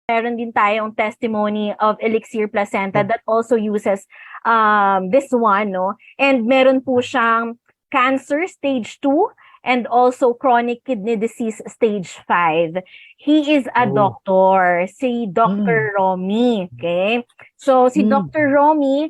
meron din tayong testimony of Elixir Placenta that also uses this one, no? And meron po siyang cancer stage 2 and also chronic kidney disease stage 5. He is a doctor, si Dr. Romy, okay? So si Dr. Romy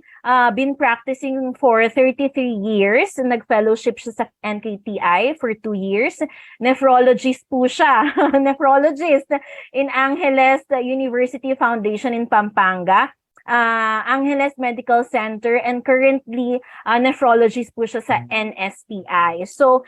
been practicing for 33 years. Nag-fellowship siya sa NKTI for 2 years. Nephrologist po siya. Nephrologist in Angeles University Foundation in Pampanga. Angeles Medical Center, and currently nephrologist po siya sa NSPI. So,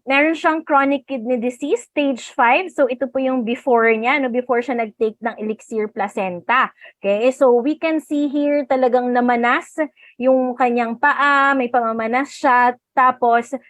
meron siyang chronic kidney disease, stage 5. So, ito po yung before niya, no? Before siya nag-take ng Elixir Placenta. Okay, so we can see here talagang namanas yung kanyang paa, may pamamanas siya, tapos after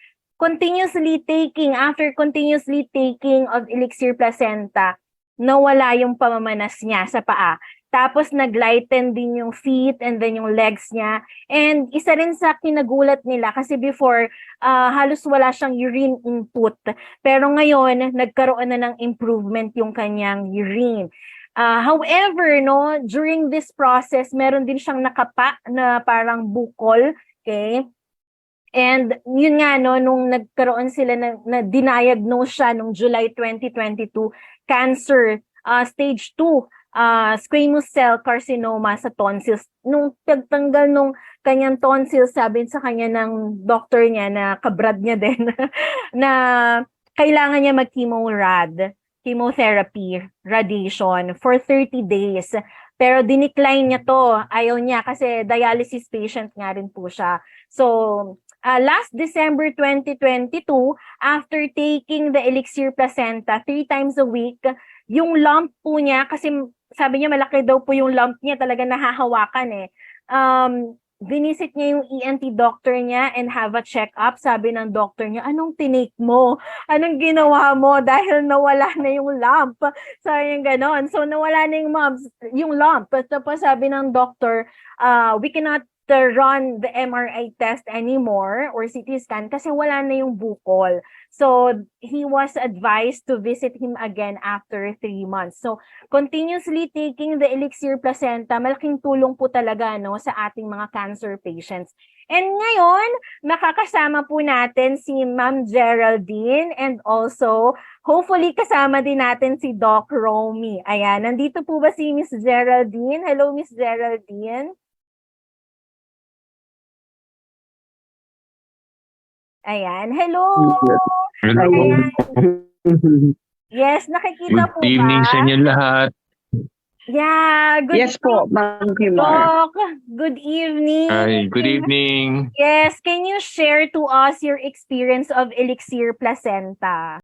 continuously taking of Elixir Placenta, nawala yung pamamanas niya sa paa. Tapos nag-lighten din yung feet and then yung legs niya. And isa rin sa kinagulat nila kasi before halos wala siyang urine input. Pero ngayon nagkaroon na ng improvement yung kanyang urine. However, no, during this process, meron din siyang nakapa na parang bukol, okay? And yun nga, no, nung nagkaroon sila na diniagnose siya nung July 2022, cancer, stage 2, squamous cell carcinoma sa tonsils. Nung tagtanggal nung kanyang tonsils, sabi sa kanya ng doctor niya na kabrad niya din, na kailangan niya chemotherapy, radiation for 30 days. Pero dinecline niya to. Ayaw niya kasi dialysis patient nga rin po siya. So, last December 2022, after taking the Elixir Placenta 3 times a week, yung lump po niya, kasi sabi niya malaki daw po yung lump niya, talaga nahahawakan eh. Binisit niya yung ENT doctor niya and have a check-up. Sabi ng doctor niya, anong tinake mo? Anong ginawa mo? Dahil nawala na yung lump. Sabi niya ganon. So nawala na yung lump. Tapos sabi ng doctor, we cannot run the MRI test anymore or CT scan kasi wala na yung bukol. So, he was advised to visit him again after 3 months. So, continuously taking the Elixir Placenta, malaking tulong po talaga, no, sa ating mga cancer patients. And ngayon, makakasama po natin si Ma'am Geraldine and also, hopefully, kasama din natin si Doc Romy. Ayan, nandito po ba si Miss Geraldine? Hello, Miss Geraldine. Ayan, hello! Hello. Ayan. Yes, nakikita po Good evening sa inyo lahat. Yeah, good Yes po, Ma'am Kimar. Doc. Good evening. Hi, good evening. Yes, can you share to us your experience of Elixir Placenta?